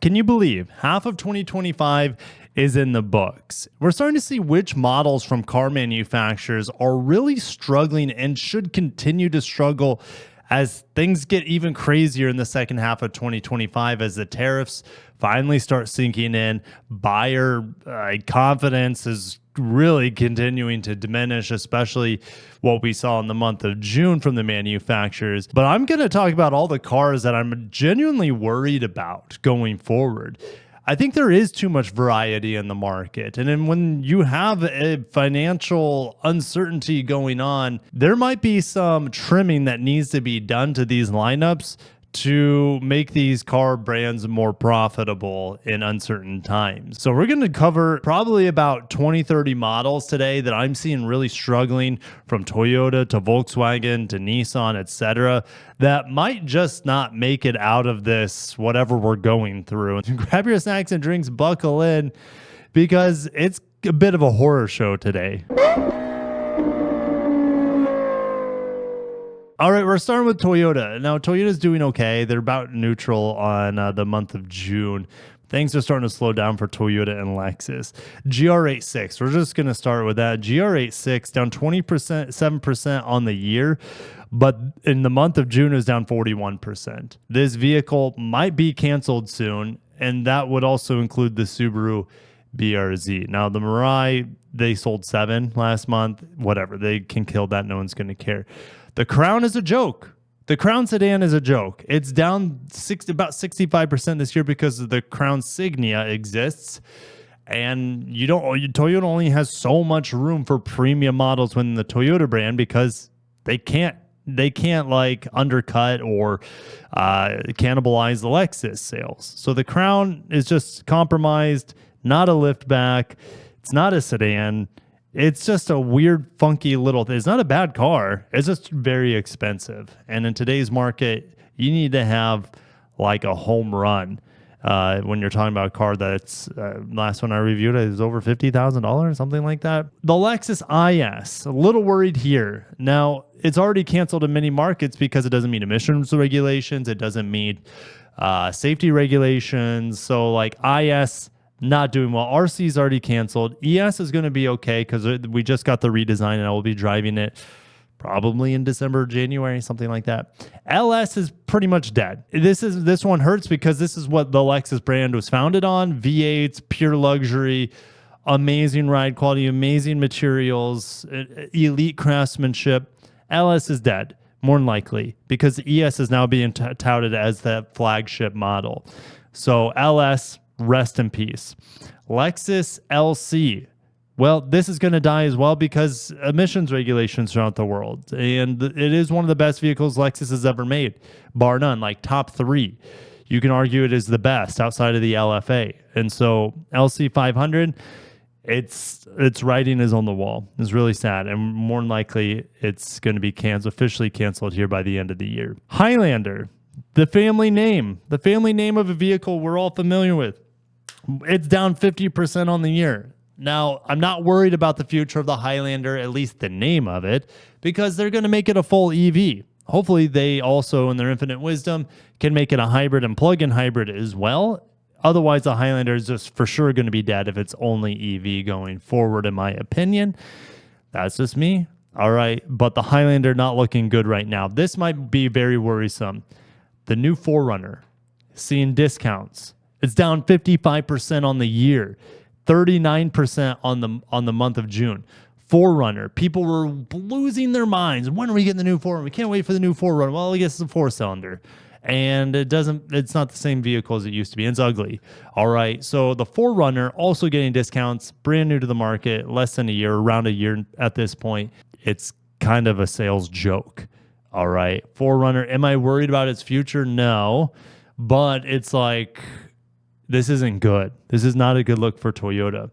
Can you believe half of 2025 is in the books? We're starting to see which models from car manufacturers are really struggling and should continue to struggle as things get even crazier in the second half of 2025 as the tariffs finally start sinking in. Buyer confidence is really continuing to diminish, especially what we saw in the month of June from the manufacturers. But I'm going to talk about all the cars that I'm genuinely worried about going forward. I think there is too much variety in the market. And then when you have a financial uncertainty going on, there might be some trimming that needs to be done to these lineups to make these car brands more profitable in uncertain times. So we're going to cover probably about 20-30 models today that I'm seeing really struggling, from Toyota to Volkswagen to Nissan, etc., that might just not make it out of this whatever we're going through. And grab your snacks and drinks, buckle in, because it's a bit of a horror show today. All right, we're starting with Toyota. Now, Toyota's doing okay. They're about neutral on the month of June. Things are starting to slow down for Toyota and Lexus. GR86, we're just going to start with that. GR86 down 20%, 7% on the year, but in the month of June is down 41%. This vehicle might be canceled soon, and that would also include the Subaru BRZ. Now, the Mirai, they sold 7 last month. Whatever, they can kill that. No one's going to care. The Crown is a joke. The Crown sedan is a joke. It's down about 65% this year because the Crown Signia exists, and Toyota only has so much room for premium models within the Toyota brand because they can't like undercut or cannibalize the Lexus sales. So the Crown is just compromised, not a liftback. It's not a sedan. It's just a weird, funky little thing. It's not a bad car. It's just very expensive. And in today's market, you need to have like a home run when you're talking about a car that's, last one I reviewed, it was over $50,000, something like that. The Lexus IS, a little worried here. Now, it's already canceled in many markets because it doesn't meet emissions regulations. It doesn't meet safety regulations. So like IS, not doing well. RC is already canceled. ES is going to be okay because we just got the redesign and I will be driving it probably in December, January, something like that. LS is pretty much dead. This one hurts because this is what the Lexus brand was founded on. V8s, pure luxury, amazing ride quality, amazing materials, elite craftsmanship. LS is dead, more than likely, because the ES is now being touted as the flagship model. So LS, rest in peace. Lexus LC. Well, this is going to die as well because emissions regulations throughout the world. And it is one of the best vehicles Lexus has ever made, bar none, like top 3. You can argue it is the best outside of the LFA. And so LC 500, its writing is on the wall. It's really sad. And more than likely, it's going to be officially canceled here by the end of the year. Highlander, the family name of a vehicle we're all familiar with. It's down 50% on the year. Now, I'm not worried about the future of the Highlander, at least the name of it, because they're going to make it a full EV. Hopefully, they also, in their infinite wisdom, can make it a hybrid and plug-in hybrid as well. Otherwise, the Highlander is just for sure going to be dead if it's only EV going forward, in my opinion. That's just me. All right, but the Highlander not looking good right now. This might be very worrisome. The new 4Runner, seeing discounts. It's down 55% on the year, 39% on the month of June. 4Runner, people were losing their minds. When are we getting the new 4Runner? We can't wait for the new 4Runner. Well, I guess it's a 4-cylinder. And it's not the same vehicle as it used to be. It's ugly. All right. So the 4Runner also getting discounts, brand new to the market, less than a year, around a year at this point. It's kind of a sales joke. All right. 4Runner, am I worried about its future? No. But it's like, this isn't good. This is not a good look for Toyota.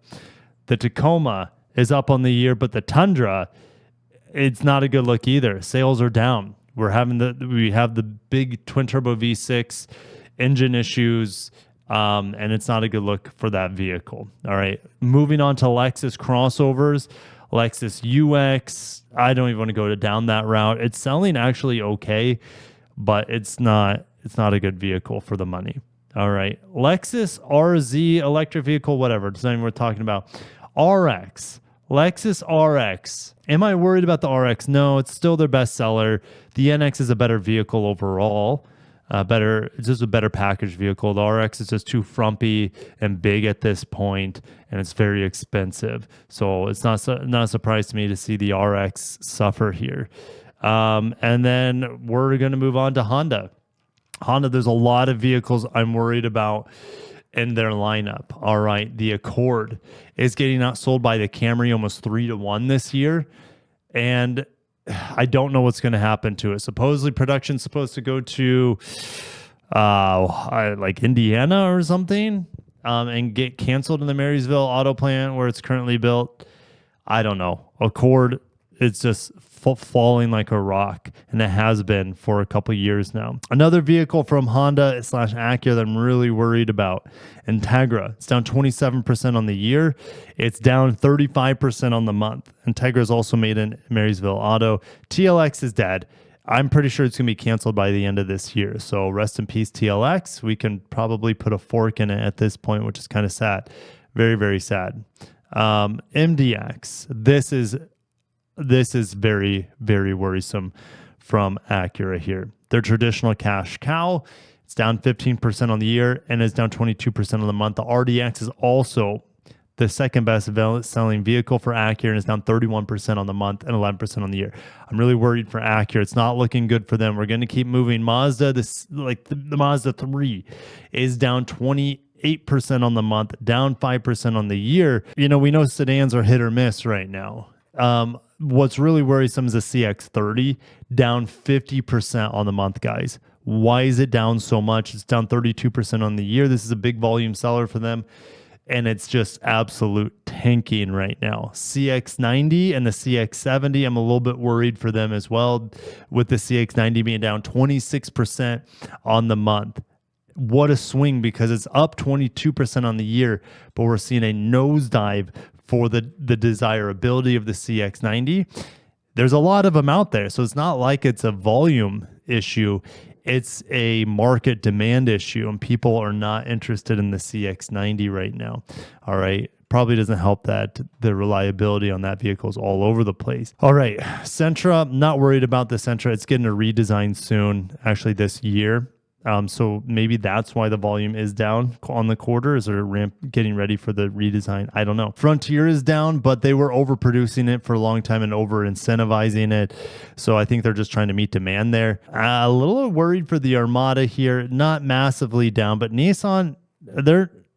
The Tacoma is up on the year, but the Tundra, it's not a good look either. Sales are down. We have the big twin turbo V6 engine issues, and it's not a good look for that vehicle. All right. Moving on to Lexus crossovers, Lexus UX. I don't even want to go down that route. It's selling actually okay, but it's not a good vehicle for the money. All right. Lexus RZ electric vehicle, whatever. It's not even worth talking about. RX. Lexus RX. Am I worried about the RX? No, it's still their best seller. The NX is a better vehicle overall. It's just a better packaged vehicle. The RX is just too frumpy and big at this point, and it's very expensive. So it's not a surprise to me to see the RX suffer here. And then we're going to move on to Honda. Honda, there's a lot of vehicles I'm worried about in their lineup. All right, the Accord is getting outsold by the Camry almost 3-1 this year, and I don't know what's going to happen to it. Supposedly, production's supposed to go to like Indiana or something, and get canceled in the Marysville auto plant where it's currently built. I don't know. Accord, it's just falling like a rock, and it has been for a couple years now. Another vehicle from Honda / Acura that I'm really worried about, Integra. It's down 27% on the year. It's down 35% on the month. Integra is also made in Marysville Auto. TLX is dead. I'm pretty sure it's going to be canceled by the end of this year. So rest in peace, TLX. We can probably put a fork in it at this point, which is kind of sad. Very, very sad. MDX. This is very, very worrisome from Acura here. Their traditional cash cow, it's down 15% on the year and is down 22% on the month. The RDX is also the second best selling vehicle for Acura and is down 31% on the month and 11% on the year. I'm really worried for Acura. It's not looking good for them. We're going to keep moving. Mazda, the Mazda 3 is down 28% on the month, down 5% on the year. You know, we know sedans are hit or miss right now. What's really worrisome is the CX-30, down 50% on the month, guys. Why is it down so much? It's down 32% on the year. This is a big volume seller for them, and it's just absolute tanking right now. CX-90 and the CX-70, I'm a little bit worried for them as well, with the CX-90 being down 26% on the month. What a swing, because it's up 22% on the year, but we're seeing a nosedive for the desirability of the CX-90. There's a lot of them out there, so it's not like it's a volume issue. It's a market demand issue, and people are not interested in the CX-90 right now. All right. Probably doesn't help that the reliability on that vehicle is all over the place. All right. Sentra, not worried about the Sentra. It's getting a redesign soon, actually this year. So maybe that's why the volume is down on the quarter. Is they're getting ready for the redesign? I don't know. Frontier is down, but they were overproducing it for a long time and over incentivizing it. So I think they're just trying to meet demand there. A little worried for the Armada here. Not massively down, but Nissan,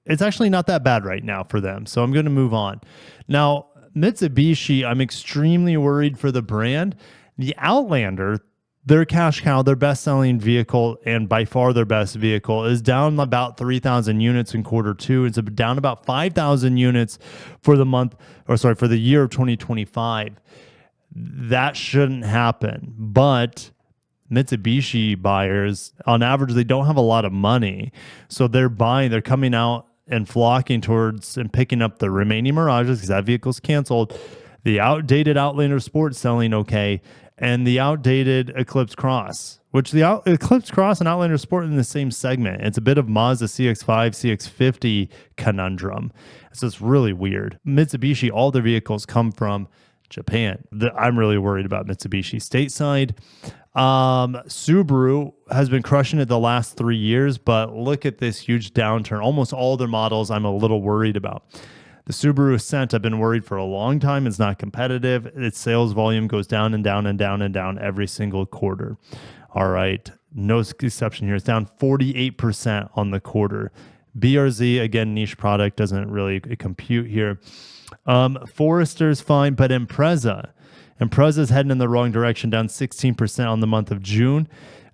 it's actually not that bad right now for them. So I'm going to move on. Now, Mitsubishi, I'm extremely worried for the brand. The Outlander, their cash cow, their best-selling vehicle, and by far their best vehicle, is down about 3,000 units in Q2. It's down about 5,000 units for the year of 2025. That shouldn't happen. But Mitsubishi buyers, on average, they don't have a lot of money. So they're coming out and flocking towards and picking up the remaining Mirages because that vehicle's canceled. The outdated Outlander Sport selling okay, and the outdated Eclipse Cross, which the Eclipse Cross and Outlander Sport in the same segment. It's a bit of Mazda CX-5, CX-50 conundrum. So it's really weird. Mitsubishi, all their vehicles come from Japan. I'm really worried about Mitsubishi stateside. Subaru has been crushing it the last 3 years, but look at this huge downturn. Almost all their models I'm a little worried about. The Subaru Ascent, I've been worried for a long time. It's not competitive. Its sales volume goes down and down and down and down every single quarter. All right. No exception here. It's down 48% on the quarter. BRZ, again, niche product, doesn't really compute here. Forester's fine, but Impreza's heading in the wrong direction, down 16% on the month of June.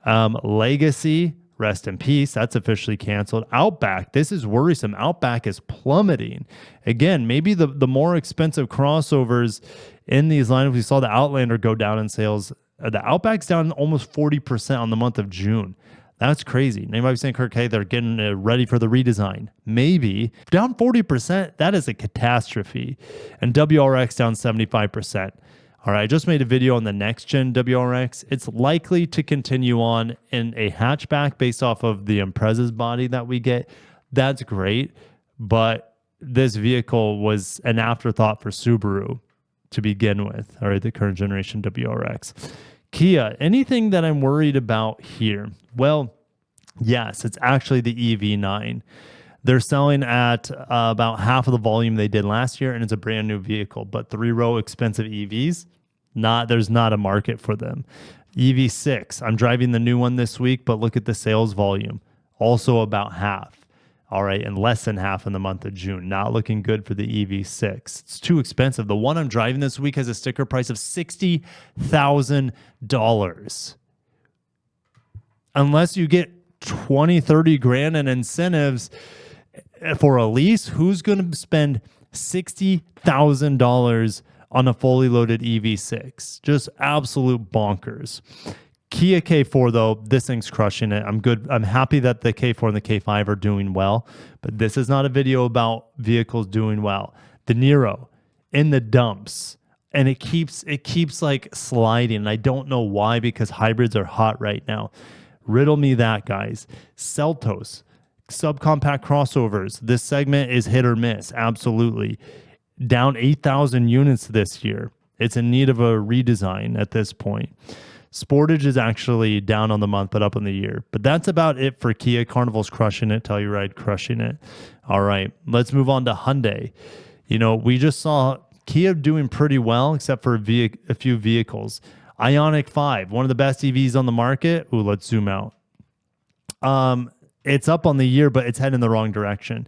Legacy, rest in peace. That's officially canceled. Outback, this is worrisome. Outback is plummeting. Again, maybe the more expensive crossovers in these lineups, we saw the Outlander go down in sales. The Outback's down almost 40% on the month of June. That's crazy. Anybody saying, Kirk, hey, they're getting ready for the redesign? Maybe. Down 40%, that is a catastrophe. And WRX down 75%. All right, I just made a video on the next gen WRX. It's likely to continue on in a hatchback based off of the Impreza's body that we get. That's great, but this vehicle was an afterthought for Subaru to begin with. All right, the current generation WRX. Kia, anything that I'm worried about here? Well, yes, it's actually the EV9. They're selling at about half of the volume they did last year, and it's a brand new vehicle. But three-row expensive EVs, there's not a market for them. EV6, I'm driving the new one this week, but look at the sales volume. Also about half. All right, and less than half in the month of June. Not looking good for the EV6. It's too expensive. The one I'm driving this week has a sticker price of $60,000. Unless you get 20, 30 grand in incentives for a lease, who's going to spend $60,000 on a fully loaded EV6? Just absolute bonkers. Kia K4, though, this thing's crushing it. I'm good. I'm happy that the K4 and the K5 are doing well, but this is not a video about vehicles doing well. The Niro in the dumps, and it keeps like sliding. And I don't know why, because hybrids are hot right now. Riddle me that, guys. Seltos, subcompact crossovers. This segment is hit or miss. Absolutely. Down 8,000 units this year. It's in need of a redesign at this point. Sportage is actually down on the month, but up on the year. But that's about it for Kia. Carnival's crushing it. Telluride crushing it. All right, let's move on to Hyundai. You know, we just saw Kia doing pretty well, except for a few vehicles. Ioniq 5, one of the best EVs on the market. Ooh, let's zoom out. It's up on the year, but it's heading in the wrong direction.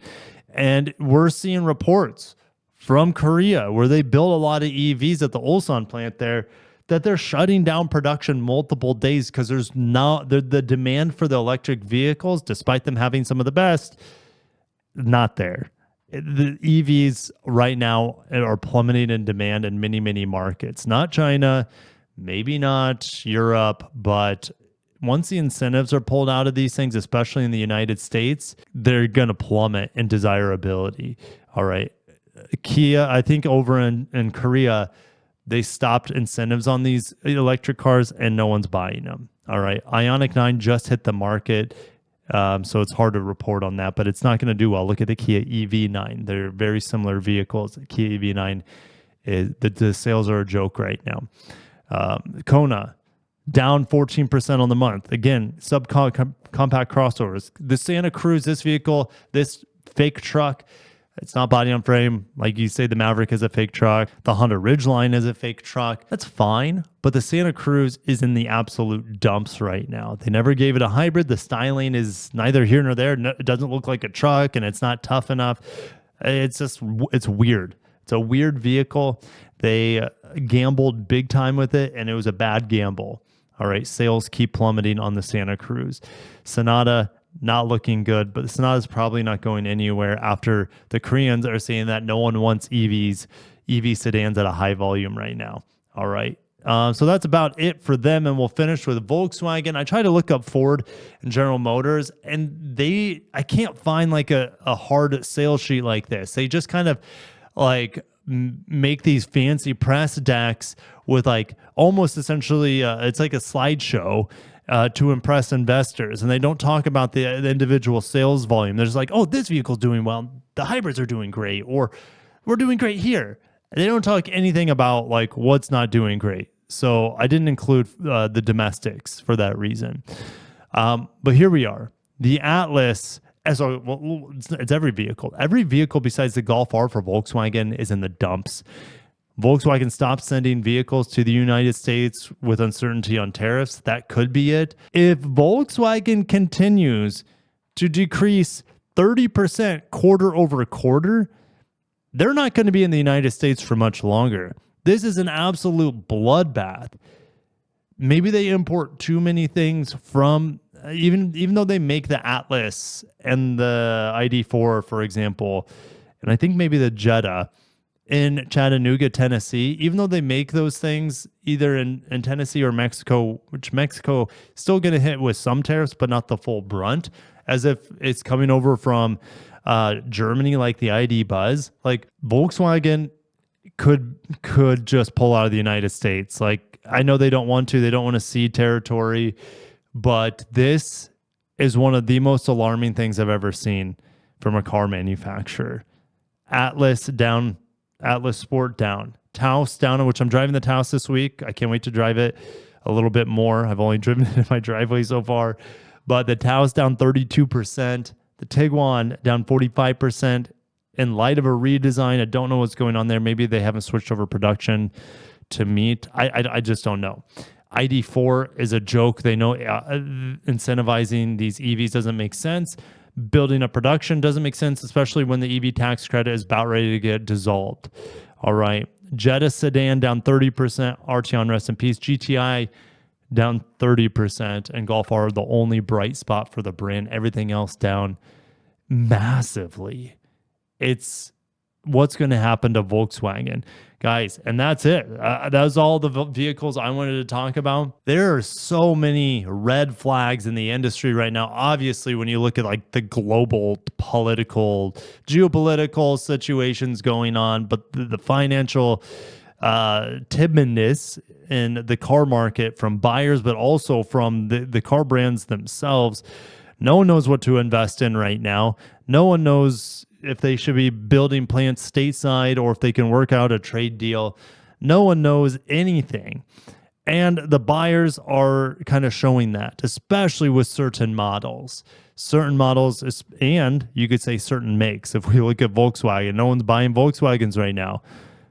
And we're seeing reports from Korea, where they build a lot of EVs at the Ulsan plant there, that they're shutting down production multiple days because there's not the demand for the electric vehicles, despite them having some of the best, not there. The EVs right now are plummeting in demand in many, many markets. Not China, maybe not Europe, but once the incentives are pulled out of these things, especially in the United States, they're going to plummet in desirability. All right. Kia, I think over in Korea, they stopped incentives on these electric cars and no one's buying them. All right. Ioniq 9 just hit the market. So it's hard to report on that, but it's not going to do well. Look at the Kia EV9. They're very similar vehicles. The Kia EV9, the sales are a joke right now. Kona, down 14% on the month. Again, subcompact crossovers. The Santa Cruz, this vehicle, this fake truck, it's not body on frame. Like you say, the Maverick is a fake truck. The Honda Ridgeline is a fake truck. That's fine. But the Santa Cruz is in the absolute dumps right now. They never gave it a hybrid. The styling is neither here nor there. It doesn't look like a truck, and it's not tough enough. It's weird. It's a weird vehicle. They gambled big time with it, and it was a bad gamble. All right. Sales keep plummeting on the Santa Cruz. Sonata, not looking good, but the Sonata is probably not going anywhere after the Koreans are saying that no one wants EV sedans at a high volume right now. All right. So that's about it for them. And we'll finish with Volkswagen. I tried to look up Ford and General Motors, and I can't find like a hard sales sheet like this. They just kind of like make these fancy press decks with like almost essentially it's like a slideshow to impress investors, and they don't talk about the individual sales volume. They're just like, oh, this vehicle's doing well, the hybrids are doing great, or we're doing great here. They don't talk anything about like what's not doing great. So I didn't include the domestics for that reason. But here we are. The Atlas, it's every vehicle. Every vehicle besides the Golf R for Volkswagen is in the dumps. Volkswagen stopped sending vehicles to the United States with uncertainty on tariffs. That could be it. If Volkswagen continues to decrease 30% quarter over quarter, they're not going to be in the United States for much longer. This is an absolute bloodbath. Maybe they import too many things from, even though they make the Atlas and the ID4, for example, and I think maybe the Jetta, in Chattanooga, Tennessee, even though they make those things either in Tennessee or Mexico, which Mexico is still going to hit with some tariffs, but not the full brunt, as if it's coming over from Germany like the ID Buzz. Like Volkswagen could just pull out of the United States. Like, I know they don't want to, they don't want to cede territory, but this is one of the most alarming things I've ever seen from a car manufacturer. Atlas down, Atlas Sport down, Taos down, which I'm driving the Taos this week. I can't wait to drive it a little bit more. I've only driven it in my driveway so far, but the Taos down 32%, the Tiguan down 45%. In light of a redesign, I don't know what's going on there. Maybe they haven't switched over production to meet. I just don't know. ID4 is a joke. They know incentivizing these EVs doesn't make sense. Building up production doesn't make sense, especially when the EV tax credit is about ready to get dissolved. All right. Jetta sedan down 30%. Arteon, rest in peace. GTI down 30%. And Golf R, the only bright spot for the brand. Everything else down massively. It's what's going to happen to Volkswagen, guys. And that's it. That was all the vehicles I wanted to talk about. There are so many red flags in the industry right now. Obviously, when you look at like the global political, geopolitical situations going on, but the financial timidness in the car market from buyers, but also from the car brands themselves. No one knows what to invest in right now. No one knows if they should be building plants stateside or if they can work out a trade deal. No one knows anything. And the buyers are kind of showing that, especially with certain models. Certain models, and you could say certain makes. If we look at Volkswagen, no one's buying Volkswagens right now.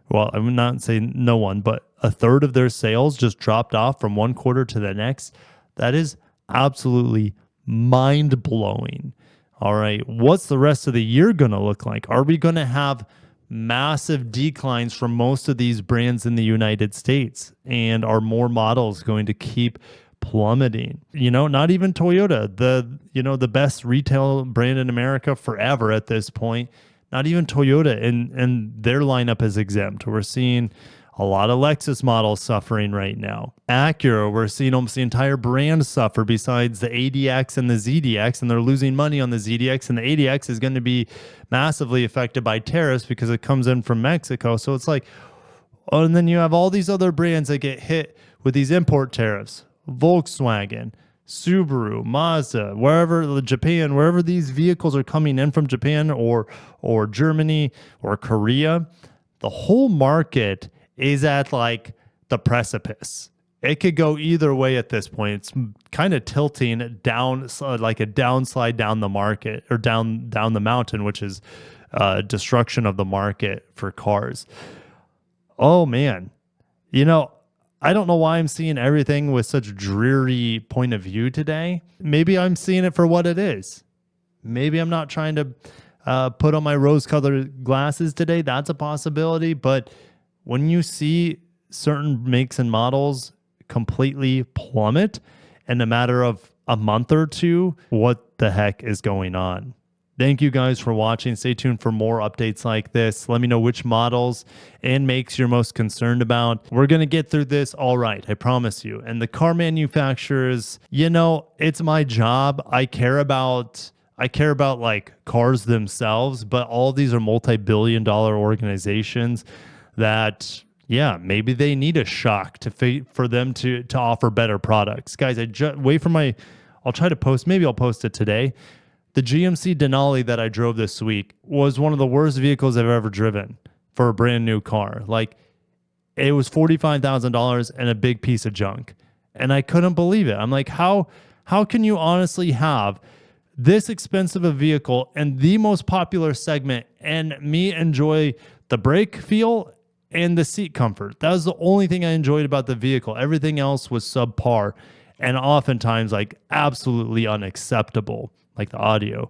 Well, I would not say no one, but a third of their sales just dropped off from one quarter to the next. That is absolutely mind-blowing. All right, what's the rest of the year going to look like? Are we going to have massive declines from most of these brands in the United States? And are more models going to keep plummeting? You know, not even Toyota, the best retail brand in America forever at this point. Not even Toyota and their lineup is exempt. We're seeing a lot of Lexus models suffering right now. Acura, we're seeing almost the entire brand suffer besides the ADX and the ZDX, and they're losing money on the ZDX, and the ADX is going to be massively affected by tariffs because it comes in from Mexico. So it's like, oh, and then you have all these other brands that get hit with these import tariffs. Volkswagen, Subaru, Mazda, wherever Japan, wherever these vehicles are coming in from Japan or Germany or Korea, the whole market is at like the precipice. It could go either way at this point. It's kind of tilting down, like a downslide down the market or down the mountain, which is destruction of the market for cars. Oh man, you know, I don't know why I'm seeing everything with such dreary point of view today. Maybe I'm seeing it for what it is. Maybe I'm not trying to put on my rose-colored glasses today. That's a possibility, but when you see certain makes and models completely plummet in a matter of a month or two, what the heck is going on? Thank you guys for watching. Stay tuned for more updates like this. Let me know which models and makes you're most concerned about. We're going to get through this all right, I promise you. And the car manufacturers, you know, it's my job. I care about like cars themselves, but all these are multi-billion-dollar organizations that, yeah, maybe they need a shock for them to offer better products. Guys, wait for I'll try to post, maybe I'll post it today. The GMC Denali that I drove this week was one of the worst vehicles I've ever driven for a brand new car. Like, it was $45,000 and a big piece of junk. And I couldn't believe it. I'm like, how can you honestly have this expensive a vehicle and the most popular segment and me enjoy the brake feel and the seat comfort? That was the only thing I enjoyed about the vehicle. Everything else was subpar and oftentimes like absolutely unacceptable, like the audio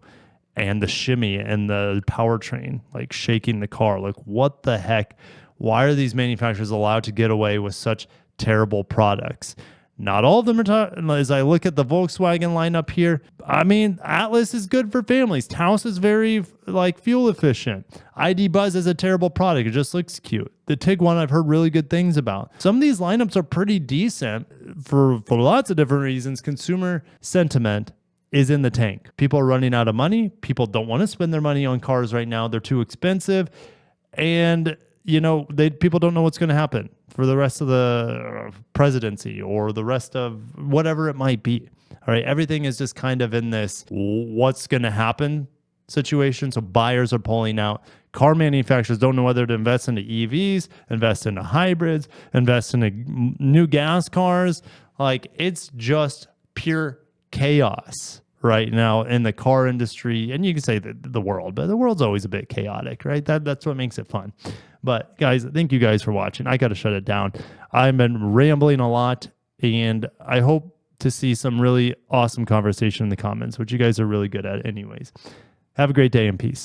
and the shimmy and the powertrain, like shaking the car. Like, what the heck? Why are these manufacturers allowed to get away with such terrible products? Not all of them are. As I look at the Volkswagen lineup here, I mean, Atlas is good for families. Taos is very like fuel efficient. ID Buzz is a terrible product. It just looks cute. The Tiguan I've heard really good things about. Some of these lineups are pretty decent for lots of different reasons. Consumer sentiment is in the tank. People are running out of money. People don't want to spend their money on cars right now. They're too expensive. And people don't know what's going to happen for the rest of the presidency or the rest of whatever it might be. All right. Everything is just kind of in this what's going to happen situation. So buyers are pulling out. Car manufacturers don't know whether to invest into EVs, invest into hybrids, invest into new gas cars. Like, it's just pure chaos right now in the car industry. And you can say the world, but the world's always a bit chaotic, right? That's what makes it fun. But guys, thank you guys for watching. I got to shut it down. I've been rambling a lot, and I hope to see some really awesome conversation in the comments, which you guys are really good at anyways. Have a great day and peace.